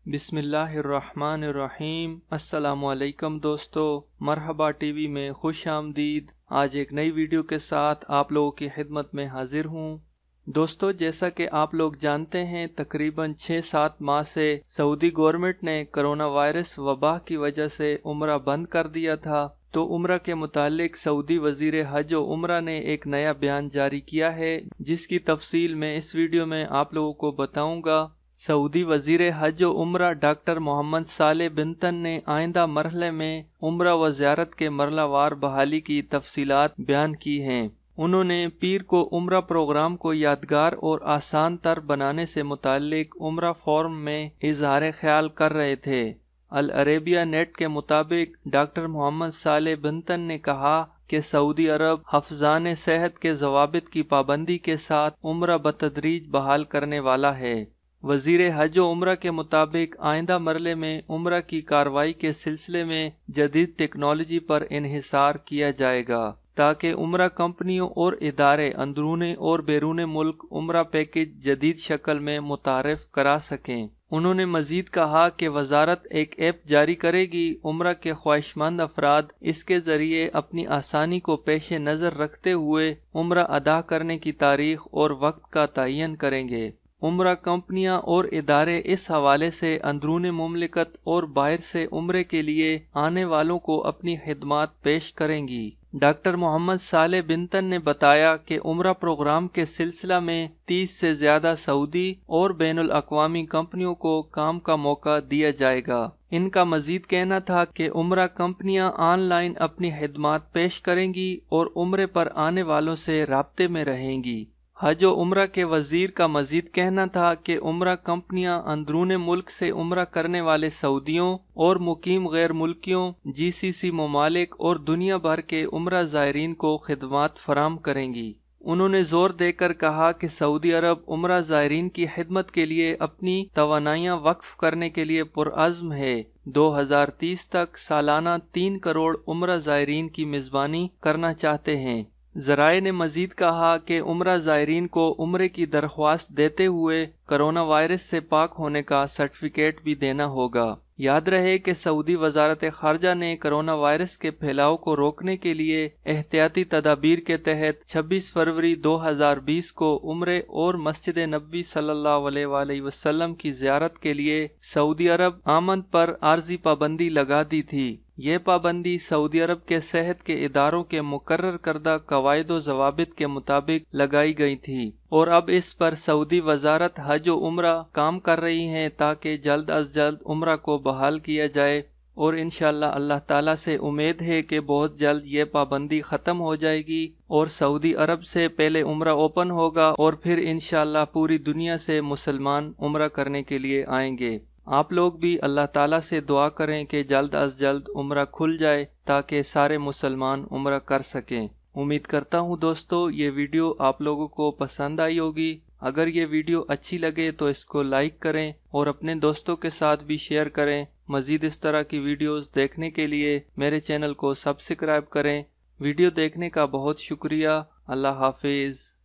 बिस्मिल्लाहिर्रहमानिर्रहीम। अस्सलामुअलैकुम दोस्तों, मरहबा टीवी में खुश आमदीद। आज एक नई वीडियो के साथ आप लोगों की खिदमत में हाजिर हूँ। दोस्तों, जैसा कि आप लोग जानते हैं, तकरीबन 6-7 माह से सऊदी गवर्नमेंट ने कोरोना वायरस वबा की वजह से उम्रा बंद कर दिया था। तो उम्रा के मुतालिक सऊदी वजीर हज और उम्रा ने एक नया बयान जारी किया है, जिसकी तफसील मैं इस वीडियो में आप लोगों को बताऊंगा। सऊदी वजीर हज और उम्रा डॉक्टर मोहम्मद सालेह बिन ने आइंदा मरहले में उम्रा व ज़ियारत के मरहलावार बहाली की तफसीलात बयान की हैं। उन्होंने पीर को उम्रा प्रोग्राम को यादगार और आसान तर बनाने से मुतालिक उम्रा फॉर्म में इजहार ख्याल कर रहे थे। अल अरेबिया नेट के मुताबिक डॉक्टर मोहम्मद सालेह बिन ने कहा कि सऊदी अरब हफ्जान सेहत के जवाबित की पाबंदी के साथ उम्रा बतदरीज बहाल करने वाला है। वजीर हज और उम्रा के मुताबिक आइंदा मरले में उम्रा की कार्रवाई के सिलसिले में जदीद टेक्नोलॉजी पर इन्हिसार किया जाएगा, ताकि उम्रा कंपनियों और इदारे अंदरूनी और बैरून मुल्क उम्रा पैकेज जदीद शक्ल में मुतारफ करा सकें। उन्होंने मजीद कहा कि वजारत एक ऐप जारी करेगी। उम्रा के ख्वाहिशमंद अफराद इसके जरिए अपनी आसानी को पेश नज़र रखते हुए उम्रा अदा करने की तारीख और वक्त का तयन करेंगे। उम्रा कंपनियां और इदारे इस हवाले से अंदरूनी मुमलिकत और बाहर से उम्रे के लिए आने वालों को अपनी खिदमात पेश करेंगी। डॉक्टर मोहम्मद सालेह बिन ने बताया कि उम्रा प्रोग्राम के सिलसिला में 30 से ज्यादा सऊदी और बैनुल अक़वामी कंपनियों को काम का मौका दिया जाएगा। इनका मजीद कहना था कि उम्रा कंपनियां ऑनलाइन अपनी खिदमात पेश करेंगी और उम्रे पर आने वालों से राब्ते में रहेंगी। हज और उम्रा के वजीर का मजीद कहना था कि उम्रा कंपनियां अंदरून मुल्क से उम्रा करने वाले सऊदियों और मुकीम गैर मुल्कियों, GCC ममालिक और दुनिया भर के उम्रा ज़ायरीन को खिदमात फराम करेंगी। उन्होंने जोर देकर कहा कि सऊदी अरब उम्रा ज़ायरीन की खिदमत के लिए अपनी तवानाइयाँ वक्फ करने के लिए पुरअज़्म है। 2030 तक सालाना 3 करोड़ उम्रा ज़ायरीन की मेज़बानी करना चाहते हैं। ज़राए ने मजीद कहा कि उम्रा ज़ायरीन को उम्रे की दरख्वास्त देते हुए कोरोना वायरस से पाक होने का सर्टिफिकेट भी देना होगा। याद रहे कि सऊदी वजारत खारजा ने कोरोना वायरस के फैलाव को रोकने के लिए एहतियाती तदाबीर के तहत 26 फरवरी 2020 को उम्रे और मस्जिद नबवी सल्लल्लाहु अलैहि वसल्लम की ज़ियारत के लिए सऊदी अरब आमद पर आर्जी पाबंदी लगा दी थी। ये पाबंदी सऊदी अरब के सेहत के इदारों के मुकर्रर करदा कवायद व ज़वाबित के मुताबिक लगाई गई थी और अब इस पर सऊदी वजारत हज और उम्रा काम कर रही हैं ताकि जल्द अज जल्द उम्रा को बहाल किया जाए। और इंशाअल्लाह अल्लाह ताला से उम्मीद है कि बहुत जल्द ये पाबंदी ख़त्म हो जाएगी और सऊदी अरब से पहले उम्रा ओपन होगा और फिर इंशाअल्लाह पूरी दुनिया से मुसलमान उम्रा करने के लिए आएंगे। आप लोग भी अल्लाह ताला से दुआ करें कि जल्द अज जल्द उम्रा खुल जाए ताकि सारे मुसलमान उम्रा कर सकें। उम्मीद करता हूँ दोस्तों, ये वीडियो आप लोगों को पसंद आई होगी। अगर ये वीडियो अच्छी लगे तो इसको लाइक करें और अपने दोस्तों के साथ भी शेयर करें। मज़ीद इस तरह की वीडियोस देखने के लिए मेरे चैनल को सब्सक्राइब करें। वीडियो देखने का बहुत शुक्रिया। अल्लाह हाफिज़।